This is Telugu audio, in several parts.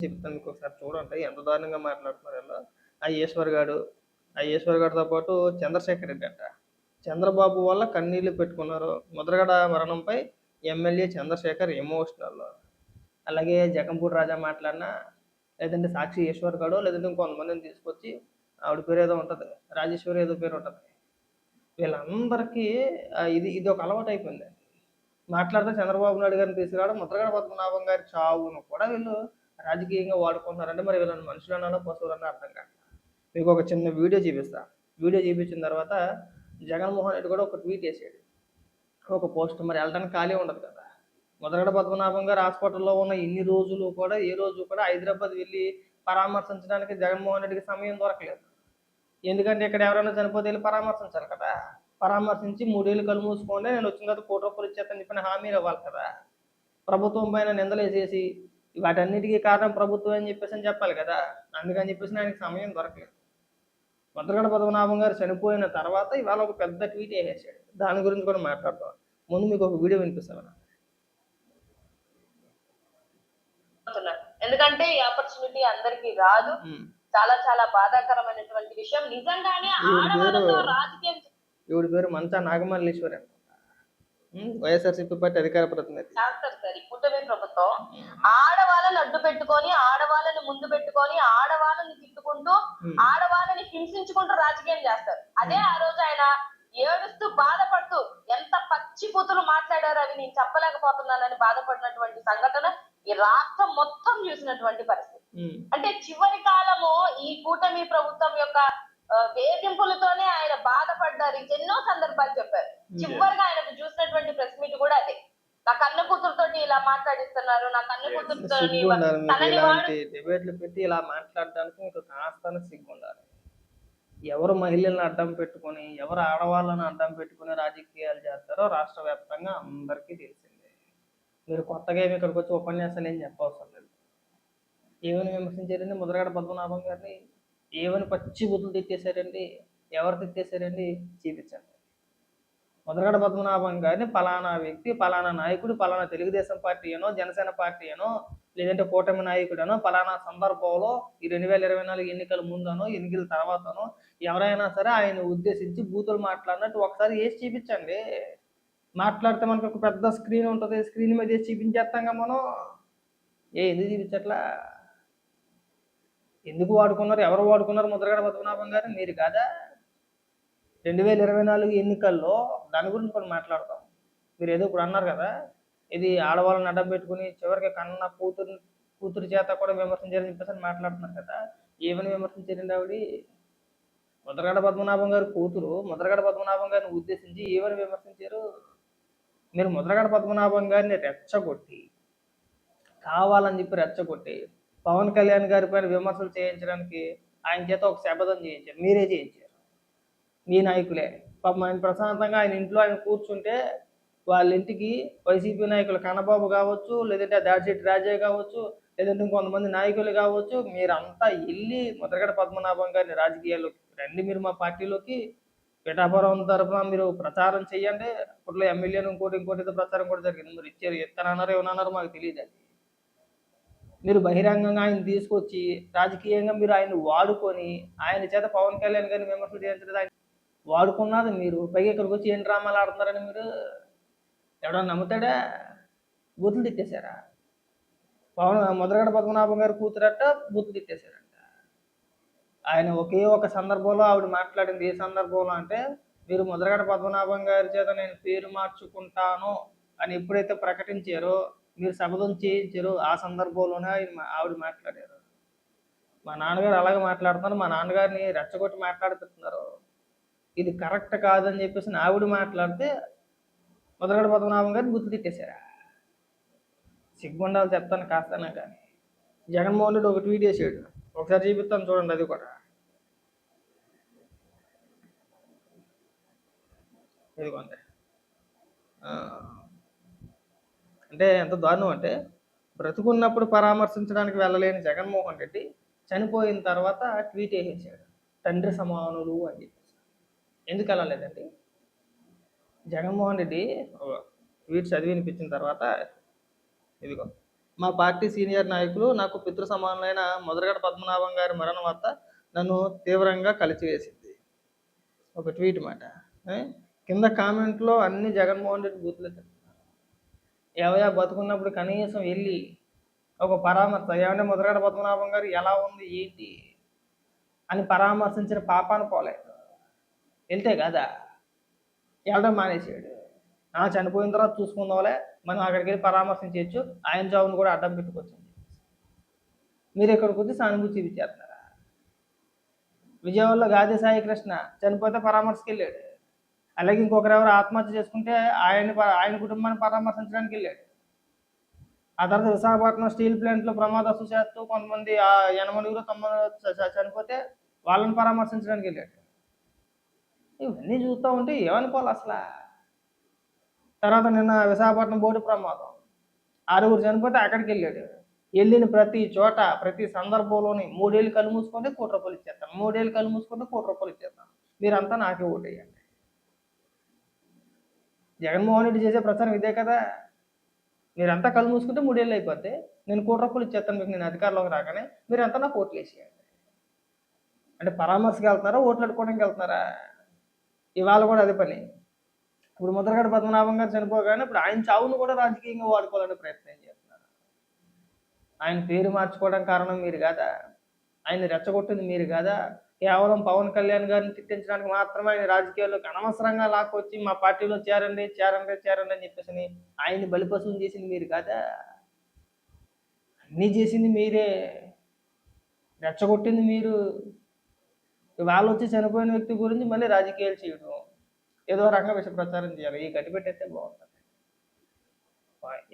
చెప్తాను మీకు ఒకసారి చూడండి ఎంత దారుణంగా మాట్లాడుతున్నారు వీళ్ళు. ఆ ఈశ్వర్ గాడితో పాటు చంద్రశేఖర్ రెడ్డి అంట. చంద్రబాబు వల్ల కన్నీళ్లు పెట్టుకున్నారు. ముద్రగడ మరణంపై ఎమ్మెల్యే చంద్రశేఖర్ ఎమోషనల్. అలాగే జగంపూడి రాజా మాట్లాడినా, లేదంటే సాక్షి ఈశ్వర్ గాడో, లేదంటే ఇంకొంతమందిని తీసుకొచ్చి ఆవిడ పేరు ఏదో ఉంటది. రాజేశ్వరి ఏదో పేరు ఉంటది. వీళ్ళందరికీ ఇది ఇది ఒక అలవాటు అయిపోయింది. మాట్లాడితే చంద్రబాబు నాయుడు గారిని తీసుకురావడం, ముద్రగడ పద్మనాభం గారి చావును కూడా వీళ్ళు రాజకీయంగా వాడుకుంటున్నారంటే మరి వీళ్ళని మనుషులన్నానో పశువులన్నా అర్థం కాదు. మీకు ఒక చిన్న వీడియో చూపిస్తా. వీడియో చూపించిన తర్వాత జగన్మోహన్ రెడ్డి కూడా ఒక ట్వీట్ వేసాడు, ఒక పోస్ట్. మరి వెళ్ళడానికి ఖాళీ ఉండదు కదా. ముద్రగడ పద్మనాభం గారు హాస్పిటల్లో ఉన్న ఇన్ని రోజులు కూడా ఏ రోజు కూడా హైదరాబాద్ వెళ్ళి పరామర్శించడానికి జగన్మోహన్ రెడ్డికి సమయం దొరకలేదు. ఎందుకంటే ఇక్కడ ఎవరైనా చనిపోతే వెళ్ళి పరామర్శించాలి కదా. పరామర్శించి 3 ఏళ్ళు కళ్ళు మూసుకోండి, నేను వచ్చిన తర్వాత ₹1,00,00,000 ఇచ్చేస్తానని చెప్పిన హామీలు ఇవ్వాలి కదా. ప్రభుత్వం పైన నిందలేసేసి వాటన్నిటికీ కారణం ప్రభుత్వం అని చెప్పాలి కదా. అందుకని చెప్పేసి ఆయనకి సమయం దొరకలేదు. ముద్రగడ పద్మనాభం గారు చనిపోయిన తర్వాత ఇవాళ ఒక పెద్ద ట్వీట్ వేసేసాడు. దాని గురించి కూడా మాట్లాడతాం. ముందు మీకు ఒక వీడియో వినిపిస్తాను. ఎందుకంటే ఈ ఆపర్చునిటీ అందరికీ రాదు. చాలా చాలా బాధాకరమైనటువంటి విషయం. నిజంగానే ఆడవాళ్ళతో రాజకీయం. ఈవిడ పేరు మంచా నాగమల్లేశ్వరి అంట, వైఎస్ఆర్సీపీ పార్టీ అధికార ప్రతినిధి. చేస్తారు సార్ ఈ కూటమి ప్రభుత్వం. ఆడవాళ్ళని అడ్డు పెట్టుకొని, ఆడవాళ్ళని ముందు పెట్టుకొని, ఆడవాళ్ళని తిట్టుకుంటూ, ఆడవాళ్ళని హింసించుకుంటూ రాజకీయం చేస్తారు. అదే ఆ రోజు ఆయన ఏడుస్తూ బాధపడుతూ ఎంత పచ్చి కూతురు మాట్లాడారు అవి నేను చెప్పలేకపోతున్నానని బాధపడినటువంటి సంఘటన ఈ రాష్ట్రం మొత్తం చూసినటువంటి పరిస్థితి. అంటే చివరి కాలము ఈ కూటమి ప్రభుత్వం యొక్క వేధింపులతోనే ఆయన బాధపడ్డారు. ఎన్నో సందర్భాలు చెప్పారు. చివరిగా ఆయనకు చూసినటువంటి ప్రెస్ మీట్ కూడా అదే. నా కన్న కూతురుతో ఇలా మాట్లాడిస్తున్నారు, నా కన్న కూతురుతో డిబేట్లు పెట్టి ఇలా మాట్లాడడానికి మీకు కాస్త సిగ్గుండాలి. ఎవరు మహిళలను అడ్డం పెట్టుకొని, ఎవరు ఆడవాళ్ళని అడ్డం పెట్టుకుని రాజకీయాలు చేస్తారో రాష్ట్ర వ్యాప్తంగా అందరికీ తెలిసిందే. మీరు కొత్తగా ఏమి ఇక్కడికి వచ్చి ఉపన్యాసాలు ఏం చెప్పవసరం లేదు. ఏమని విమర్శించారండి ముద్రగడ పద్మనాభం గారిని? ఏమని పచ్చి బుద్ధులు తిట్టేశారండి? ఎవరు తిట్టేశారండి? చూపించండి. ముద్రగడ పద్మనాభం గారిని పలానా వ్యక్తి, పలానా నాయకుడు, పలానా తెలుగుదేశం పార్టీ అనో, జనసేన పార్టీ అనో, లేదంటే కూటమి నాయకుడనో, పలానా సందర్భంలో ఈ 2024 ఎన్నికల ముందనో, ఎన్నికల తర్వాతనో ఎవరైనా సరే ఆయన ఉద్దేశించి బూతులు మాట్లాడినట్టు ఒకసారి వేసి చూపించండి. మాట్లాడితే మనకు ఒక పెద్ద స్క్రీన్ ఉంటుంది, స్క్రీన్ మీద వేసి చూపించేస్తాంగా మనం. ఎందుకు చూపించట్లా? ఎందుకు వాడుకున్నారు? ఎవరు వాడుకున్నారు ముద్రగడ పద్మనాభం గారు? మీరు కాదా? 2024 ఎన్నికల్లో దాని గురించి కూడా మాట్లాడతాం. మీరు ఏదో ఇప్పుడు అన్నారు కదా, ఇది ఆడవాళ్ళని అడ్డం పెట్టుకుని చివరికి కన్న కూతురు చేత కూడా విమర్శించారని చెప్పేసి మాట్లాడుతున్నారు కదా. ఏమని విమర్శించారండి ఆవిడ? ముద్రగడ పద్మనాభం గారి కూతురు ముద్రగడ పద్మనాభం గారిని ఉద్దేశించి ఏమని విమర్శించారు? మీరు ముద్రగడ పద్మనాభం గారిని రెచ్చగొట్టి, కావాలని చెప్పి రెచ్చగొట్టి పవన్ కళ్యాణ్ గారి పైన విమర్శలు చేయించడానికి ఆయన చేత ఒక శపథం చేయించారు. మీరే చేయించారు, మీ నాయకులే. పాపం ఆయన ప్రశాంతంగా ఆయన ఇంట్లో ఆయన కూర్చుంటే వాళ్ళ ఇంటికి వైసీపీ నాయకులు కన్నబాబు కావచ్చు, లేదంటే దాడిశెట్టి రాజయ్య కావచ్చు, లేదంటే ఇంకొంతమంది నాయకులు కావచ్చు, మీరంతా వెళ్ళి ముద్రగడ పద్మనాభం గారిని రాజకీయాల్లోకి రండి, మీరు మా పార్టీలోకి పిఠాపురం తరఫున మీరు ప్రచారం చేయండి. అప్పట్లో ఎమ్మెల్యేలు ఇంకోటి ప్రచారం కూడా జరిగింది. మీరు ఇచ్చారు, ఎత్తనన్నారు ఏమన్నారు మాకు తెలియదు. అది మీరు బహిరంగంగా ఆయన తీసుకొచ్చి రాజకీయంగా మీరు ఆయన వాడుకొని ఆయన చేత పవన్ కళ్యాణ్ గారిని విమర్శలు చేయించలేదు. ఆయన వాడుకున్నది మీరు. పైగా ఇక్కడికి వచ్చి ఏం డ్రామాలు ఆడుతున్నారని మీరు ఎవడన్నా నమ్ముతాడా? బూతులు తిట్టేశారా? ముద్రగడ పద్మనాభం గారు కూతురట బూతులు తిట్టేశారంట. ఆయన ఒకే ఒక సందర్భంలో ఆవిడ మాట్లాడింది. ఏ సందర్భంలో అంటే, మీరు ముద్రగడ పద్మనాభం గారి చేత నేను పేరు మార్చుకుంటాను అని ఎప్పుడైతే ప్రకటించారో, మీరు శపథం చేయించారు, ఆ సందర్భంలోనే ఆవిడ మాట్లాడారు. మా నాన్నగారు అలాగే మాట్లాడుతున్నారు, మా నాన్నగారిని రెచ్చగొట్టి మాట్లాడుతున్నారు, ఇది కరెక్ట్ కాదని చెప్పేసి ఆవిడ మాట్లాడితే ముద్రగడ పద్మనాభం గారిని గుర్తు తిట్టేశారా? సిగ్గుండాలి చెప్తాను కాస్తానా. కానీ జగన్మోహన్ రెడ్డి ఒక ట్వీట్ చేసాడు, ఒకసారి చూపిస్తాను చూడండి. అది కూడా ఇదిగోండి. అంటే ఎంత దారుణం అంటే, బ్రతుకున్నప్పుడు పరామర్శించడానికి వెళ్ళలేని జగన్మోహన్ రెడ్డి చనిపోయిన తర్వాత ట్వీట్ వేసేసాడు, తండ్రి సమానులు అని చెప్పేసి. ఎందుకు వెళ్ళలేదండి? జగన్మోహన్ రెడ్డి ట్వీట్ చదివి వినిపించిన తర్వాత ఇదిగో, మా పార్టీ సీనియర్ నాయకులు నాకు పితృ సమానులైన ముద్రగడ పద్మనాభం గారి మరణ వార్త నన్ను తీవ్రంగా కలిచివేసింది. ఒక ట్వీట్ మాట. ఏ? కింద కామెంట్లో అన్ని జగన్మోహన్ రెడ్డి బూతులు తిడుతున్నారు. ఏవయా బతుకున్నప్పుడు కనీసం వెళ్ళి ఒక పరామర్శ, ఏమంటే ముద్రగడ పద్మనాభం గారు ఎలా ఉంది ఏంటి అని పరామర్శించిన పాపాన పోలేదు. వెళ్తే కదా వెళ్ళడం మానేసాడు. చనిపోయిన తర్వాత చూసుకుందాంలే, మనం అక్కడికి వెళ్ళి పరామర్శించవచ్చు, ఆయన జాబును కూడా అడ్డం పెట్టుకోవచ్చు. మీరు ఇక్కడికి వచ్చి సానుభూతి చూపించేస్తున్నారా? విజయవాడలో గాది సాయి కృష్ణ చనిపోతే పరామర్శకి వెళ్ళాడు. అలాగే ఇంకొకరు ఎవరు ఆత్మహత్య చేసుకుంటే ఆయన కుటుంబాన్ని పరామర్శించడానికి వెళ్ళాడు. ఆ తర్వాత విశాఖపట్నం స్టీల్ ప్లాంట్లో ప్రమాదవశాత్తు చేస్తూ కొంతమంది 89 చనిపోతే వాళ్ళని పరామర్శించడానికి వెళ్ళాడు. ఇవన్నీ చూస్తూ ఉంటే ఏమనుకోవాలి అసలు. తర్వాత నిన్న విశాఖపట్నం బోటు ప్రమాదం, 6 చనిపోతే అక్కడికి వెళ్ళాడు. వెళ్ళిన ప్రతి చోట ప్రతి సందర్భంలోని 3 ఏళ్ళు కళ్ళు మూసుకుంటే ₹1,00,00,000 ఇచ్చేస్తాను, 3 ఏళ్ళు కళ్ళు మూసుకుంటే ₹1,00,00,000 ఇచ్చేస్తాను, మీరంతా నాకే ఓటేయండి. జగన్మోహన్ రెడ్డి చేసే ప్రచారం ఇదే కదా. మీరంతా కళ్ళు మూసుకుంటే 3 ఏళ్ళు అయిపోతే నేను ₹1,00,00,000 ఇచ్చేస్తాను మీకు, నేను అధికారంలోకి రాగానే మీరంతా నాకు ఓట్లు వేసేయండి. అంటే పరామర్శకి వెళ్తున్నారా, ఓట్లు అడుకోవడానికి వెళ్తున్నారా? ఇవాళ కూడా అదే పని. ఇప్పుడు ముద్రగడ పద్మనాభం గారు చనిపోగానే ఇప్పుడు ఆయన చావును కూడా రాజకీయంగా వాడుకోవాలని ప్రయత్నం చేస్తున్నారు. ఆయన పేరు మార్చుకోవడం కారణం మీరు కాదా? ఆయన రెచ్చగొట్టింది మీరు కాదా? కేవలం పవన్ కళ్యాణ్ గారిని తిట్టించడానికి మాత్రమే ఆయన రాజకీయాల్లోకి అనవసరంగా లాక్కొచ్చి మా పార్టీలో చేరండి చేరండి చేరండి అని చెప్పేసి ఆయన్ని బలిపశువుని చేసింది మీరు కాదా? అన్నీ చేసింది మీరే, రెచ్చగొట్టింది మీరు. ఇవాళ వచ్చి చనిపోయిన వ్యక్తి గురించి మళ్ళీ రాజకీయాలు చేయడం, ఏదో రకంగా విష ప్రచారం చేయాలి. ఈ గట్టి పెట్టేస్తే బాగుంటుంది.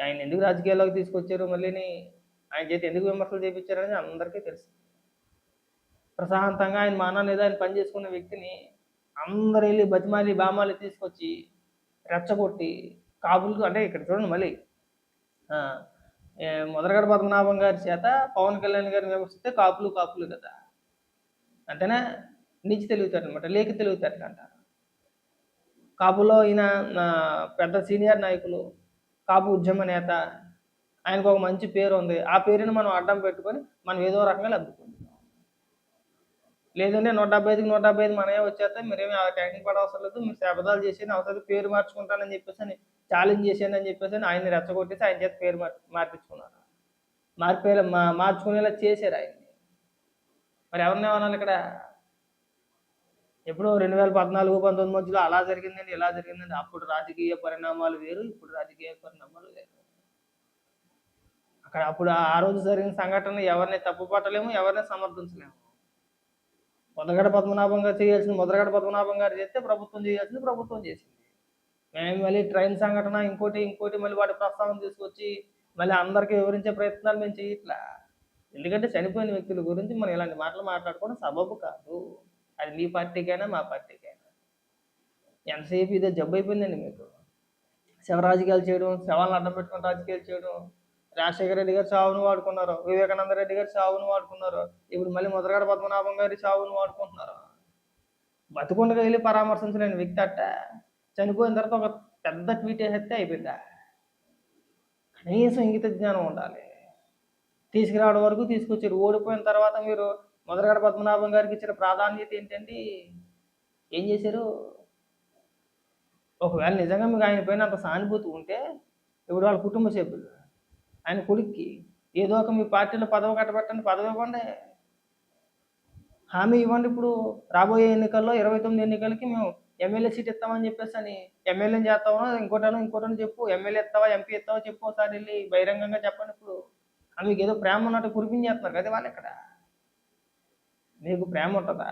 ఆయన ఎందుకు రాజకీయాల్లోకి తీసుకొచ్చారు, మళ్ళీని ఆయన చేతి ఎందుకు విమర్శలు చేయించారని అందరికీ తెలుసు. ప్రశాంతంగా ఆయన మానాన్ని ఏదో ఆయన పని చేసుకున్న వ్యక్తిని అందరు వెళ్ళి బతిమాలి బామాలి తీసుకొచ్చి రెచ్చగొట్టి కాపులు, అంటే ఇక్కడ చూడండి మళ్ళీ ముద్రగడ పద్మనాభం గారి చేత పవన్ కళ్యాణ్ గారిని విమర్శిస్తే కాపులు కదా, అంతేనా? నీచి తెలివితారు అనమాట, లేక తెలివితారు అంటారు. కాపులో ఈయన పెద్ద సీనియర్ నాయకులు, కాపు ఉద్యమ నేత, ఆయనకు ఒక మంచి పేరు ఉంది. ఆ పేరుని మనం అడ్డం పెట్టుకొని మనం ఏదో రకంగా లబ్ధుకుంటున్నాం. లేదంటే 175కి 175 మనమే వచ్చేస్తే మీరేమి టెన్షన్ పడవసరం లేదు, మీరు శపథాలు చేసేది అవసరం, పేరు మార్చుకుంటానని చెప్పేసి ఛాలెంజ్ చేసాను అని చెప్పేసి ఆయన్ని రెచ్చగొట్టేసి ఆయన చేత పేరు మార్పించుకున్నారు. మార్చుకునేలా చేశారు ఆయన్ని. మరి ఎవరిని ఏమన్నాను ఇక్కడ? ఎప్పుడో 2014-19 మధ్యలో అలా జరిగిందండి ఇలా జరిగిందండి. అప్పుడు రాజకీయ పరిణామాలు వేరు, ఇప్పుడు రాజకీయ పరిణామాలు వేరు. అక్కడ అప్పుడు ఆ రోజు జరిగిన సంఘటన ఎవరిని తప్పు పట్టలేము, ఎవరిని సమర్థించలేము. ముద్రగడ పద్మనాభం గారు చేయాల్సింది ముద్రగడ పద్మనాభం గారు చేస్తే ప్రభుత్వం చేయాల్సింది ప్రభుత్వం చేసింది. మేము మళ్ళీ ట్రైన్ సంఘటన ఇంకోటి మళ్ళీ వాటి ప్రస్తావన తీసుకొచ్చి మళ్ళీ అందరికీ వివరించే ప్రయత్నాలు మేము చేయట్లా. ఎందుకంటే చనిపోయిన వ్యక్తుల గురించి మనం ఇలాంటి మాటలు మాట్లాడుకోవడం సబబు కాదు. అది మీ పార్టీకైనా మా పార్టీకైనా. ఎంతసేపు ఇదే జబ్బు అయిపోయిందండి మీకు. శవ రాజకీయాలు చేయడం, శవాలను అడ్డం పెట్టుకుని రాజకీయాలు చేయడం. రాజశేఖర రెడ్డి గారు చావును వాడుకున్నారు, వివేకానంద రెడ్డి గారు చావును వాడుకున్నారు, ఇప్పుడు మళ్ళీ ముద్రగడ పద్మనాభం గారి చావును వాడుకుంటున్నారు. బతుకుండగా వెళ్ళి పరామర్శించలేని వ్యక్తి అట్ట చనిపోయిన తర్వాత ఒక పెద్ద ట్వీట్ వేసేస్తే అయిపోయిందా? కనీసం ఇంగిత జ్ఞానం ఉండాలి. తీసుకురావడం వరకు తీసుకొచ్చారు. ఓడిపోయిన తర్వాత మీరు ముద్రగడ పద్మనాభం గారికి ఇచ్చిన ప్రాధాన్యత ఏంటండి? ఏం చేశారు? ఒకవేళ నిజంగా మీకు ఆయన పైన అంత సానుభూతి ఉంటే ఇప్పుడు వాళ్ళ కుటుంబ సభ్యులు, ఆయన కొడుక్కి ఏదో ఒక మీ పార్టీలో పదవి కట్టబెట్టండి, పదవి ఇవ్వండి, హామీ ఇవ్వండి. ఇప్పుడు రాబోయే ఎన్నికల్లో 29 ఎన్నికలకి మేము ఎమ్మెల్యే సీట్ ఇస్తామని చెప్పేసి అని, ఎమ్మెల్యేని చేస్తామో ఇంకోటని చెప్పు, ఎమ్మెల్యే ఇస్తావా ఎంపీ ఇస్తావా చెప్పు, ఒకసారి వెళ్ళి బహిరంగంగా చెప్పండి. ఇప్పుడు మీకు ఏదో ప్రేమ ఉన్నట్టు కురిపించేస్తున్నారు కదా వాళ్ళు. ఇక్కడ మీకు ప్రేమ ఉంటుందా?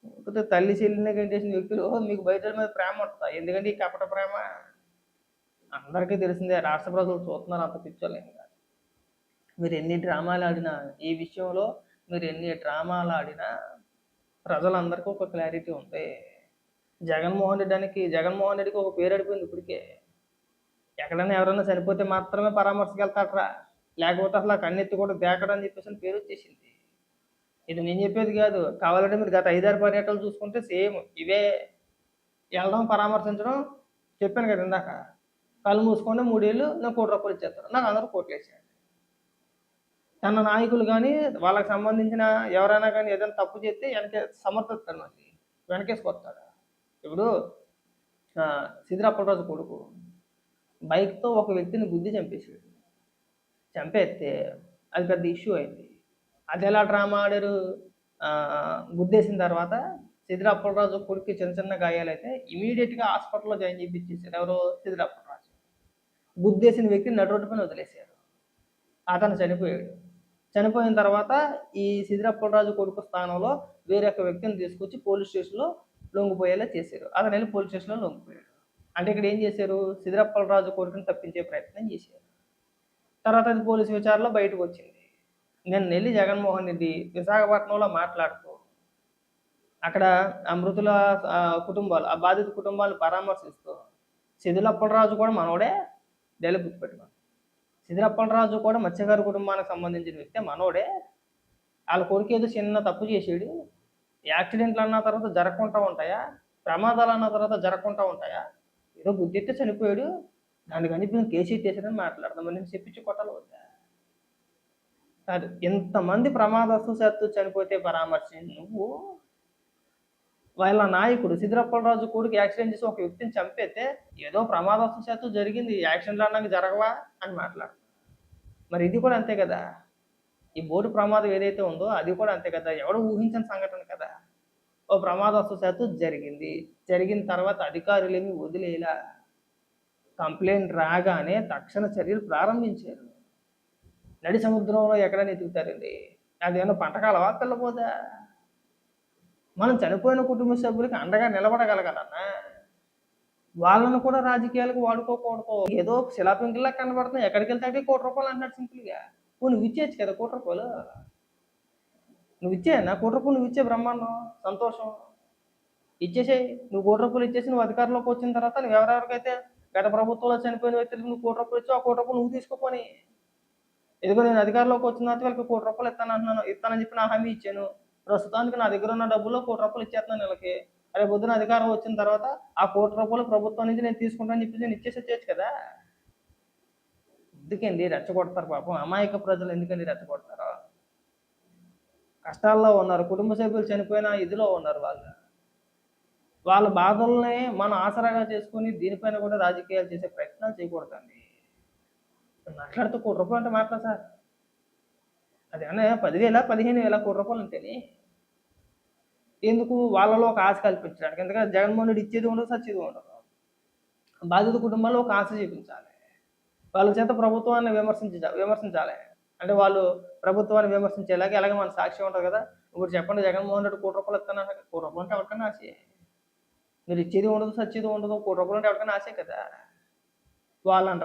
లేకపోతే తల్లి చెల్లిని గంటేసిన వ్యక్తులు మీకు బయట మీద ప్రేమ ఉంటుందా? ఎందుకంటే ఈ కపట ప్రేమ అందరికీ తెలిసిందే. రాష్ట్ర ప్రజలు చూస్తున్నారు, అంత పిచ్చోలేం కాదు. మీరు ఎన్ని డ్రామాలు ఆడినా ఈ విషయంలో, మీరు ఎన్ని డ్రామాలు ఆడినా ప్రజలందరికీ ఒక క్లారిటీ ఉంది. జగన్మోహన్ రెడ్డికి ఒక పేరు అడిపోయింది ఇప్పటికే. ఎక్కడైనా ఎవరైనా చనిపోతే మాత్రమే పరామర్శకి వెళ్తాడరా, లేకపోతే అసలు కన్నెత్తి కూడా దేకడం అని చెప్పేసి పేరు వచ్చేసింది. ఇది నేను చెప్పేది కాదు. కావాలంటే మీరు గత 5-6 పర్యటనలు చూసుకుంటే సేమ్ ఇవే. వెళ్ళడం, పరామర్శించడం. చెప్పాను కదా ఇందాక, కళ్ళు మూసుకుంటే 3 ఏళ్ళు నాకు ₹1,00,00,000 ఇచ్చేస్తారు, నాకు అందరూ కోట్లు వేసేయండి. తన నాయకులు కానీ వాళ్ళకి సంబంధించిన ఎవరైనా కానీ ఏదైనా తప్పు చేస్తే సమర్థిస్తాడు, మళ్ళీ వెనకేసుకొస్తాడు. ఇప్పుడు సిద్ధిరాపరాజు కొడుకు బైక్తో ఒక వ్యక్తిని గుద్ది చంపేశాడు. చంపేస్తే అది పెద్ద ఇష్యూ అయింది. అది ఎలా డ్రామా ఆడారు, గుద్దేసిన తర్వాత సిద్ధిరాపరాజు కొడుకు చిన్న చిన్న గాయాలైతే ఇమీడియట్గా హాస్పిటల్లో జాయిన్ చేయించేసారు. ఎవరు? సిద్ధిరాపరాజు. గుద్దేసిన వ్యక్తిని నడు రోడ్డు పైన వదిలేశారు. అతను చనిపోయాడు. చనిపోయిన తర్వాత ఈ సిద్ధిరాపరాజు కొడుకు స్థానంలో వేరే ఒక వ్యక్తిని తీసుకొచ్చి పోలీస్ స్టేషన్లో లొంగిపోయేలా చేశారు. అతను వెళ్ళి పోలీస్ స్టేషన్లో లొంగిపోయాడు. అంటే ఇక్కడ ఏం చేశారు? సిద్ధిరాపరాజు కొడుకుని తప్పించే ప్రయత్నం చేశారు. తర్వాత అది పోలీసు విచారణలో బయటకు వచ్చింది. నేను వెళ్ళి జగన్మోహన్ రెడ్డి విశాఖపట్నంలో మాట్లాడుతూ అక్కడ ఆ మృతుల కుటుంబాలు, ఆ బాధిత కుటుంబాలను పరామర్శిస్తూ సిద్ధిరాపరాజు కూడా మనోడే, డైలీ గుర్తుపెట్టుకోండి, సిద్ధిరాపరాజు కూడా మత్స్యకారు కుటుంబానికి సంబంధించిన వ్యక్తే, మనోడే. వాళ్ళ కొడుకు ఏదో చిన్న తప్పు చేసాడు, యాక్సిడెంట్లు అన్న తర్వాత జరగకుండా ఉంటాయా, ప్రమాదాలు అన్న తర్వాత జరగకుండా ఉంటాయా, ఏదో గుద్దెత్తే చనిపోయాడు, దాన్ని కనిపించిన కేసు ఎత్తేసాడని మాట్లాడదాం. నేను చెప్పించి కొట్టాలి వద్దా? కాదు, ఎంతమంది ప్రమాదవశాత్తు చనిపోతే పరామర్శించి నువ్వు వాళ్ళ నాయకుడు సిద్ధిరాపరాజు కొడుకు యాక్సిడెంట్ చేసి ఒక వ్యక్తిని చంపేస్తే ఏదో ప్రమాదవశాత్తు జరిగింది, యాక్సిడెంట్లు అన్నాక జరగవా అని మాట్లాడు. మరి ఇది కూడా అంతే కదా, ఈ బోటు ప్రమాదం ఏదైతే ఉందో అది కూడా అంతే కదా, ఎవడు ఊహించిన సంఘటన కదా. ఓ ప్రమాదవశాత్తు జరిగింది, జరిగిన తర్వాత అధికారులేమి వదిలేలా, కంప్లైంట్ రాగానే తక్షణ చర్యలు ప్రారంభించారు. నడి సముద్రంలో ఎక్కడైనా ఎతుకుతారండి, అదేమన్నా పంటకాలవా తెల్లబోదా? మనం చనిపోయిన కుటుంబ సభ్యులకి అండగా నిలబడగలగాలన్నా, వాళ్ళను కూడా రాజకీయాలకు వాడుకోకూడదు. ఏదో శిలాపింకిలా కనబడుతున్నాయి, ఎక్కడికి వెళ్తే అక్కడికి ₹1 అంటున్నాడు సింపుల్గా. నువ్వు ఇచ్చేయచ్చు కదా ₹1, నువ్వు ఇచ్చేయన్నా ₹1 నువ్వు ఇచ్చే బ్రహ్మాండం, సంతోషం, ఇచ్చేసేయి. నువ్వు ₹1 ఇచ్చేసి నువ్వు అధికారంలోకి వచ్చిన తర్వాత నువ్వు ఎవరెవరికైతే గత ప్రభుత్వంలో చనిపోయిన వ్యక్తులకు నువ్వు ₹1 ఇచ్చావు, ఆ ₹1 నువ్వు తీసుకోపోని. ఇదిగో నేను అధికారంలోకి వచ్చిన తర్వాత వీళ్ళకి ₹1 ఇస్తానని చెప్పి నా హామీ ఇచ్చాను, ప్రస్తుతానికి నా దగ్గర ఉన్న డబ్బుల్లో ₹1 ఇచ్చేస్తున్నాను వీళ్ళకి, రేపు పొద్దున అధికారం వచ్చిన తర్వాత ఆ ₹1 ప్రభుత్వం నుంచి నేను తీసుకుంటానని చెప్పి నేను ఇచ్చేసి కదా. ఎందుకండి రెచ్చగొడతారు పాపం, అమాయక ప్రజలు ఎందుకండి రెచ్చగొడతారు? కష్టాల్లో ఉన్నారు, కుటుంబ సభ్యులు చనిపోయిన ఇదిలో ఉన్నారు, వాళ్ళ బాధల్ని మనం ఆసరాగా చేసుకుని దీనిపైన కూడా రాజకీయాలు చేసే ప్రయత్నాలు చేయకూడదండి. మాట్లాడితే ₹1 అంటే మాట్లాడు సార్, అదేమన్నా 10,000 15,000 ₹1 అంటేనే ఎందుకు? వాళ్ళలో ఒక ఆశ కల్పించడానికి. ఎందుకంటే జగన్మోహన్ రెడ్డి ఇచ్చేది ఉండదు, సచ్చేది ఉండదు. బాధిత కుటుంబాల్లో ఒక ఆశ చూపించాలి, వాళ్ళ చేత ప్రభుత్వాన్ని విమర్శించాలి. అంటే వాళ్ళు ప్రభుత్వాన్ని విమర్శించేలాగా ఎలాగ మన సాక్ష్యం ఉంటుంది కదా. ఇప్పుడు చెప్పండి, జగన్మోహన్ రెడ్డి ₹1 ఇస్తాను, ₹1 అంటే ఎవరికైనా ఆశే. మీరు ఇచ్చేది ఉండదు, సచ్చేది ఉండదు, ₹1 అంటే ఎవరికైనా ఆశే కదా. వాళ్ళంటారు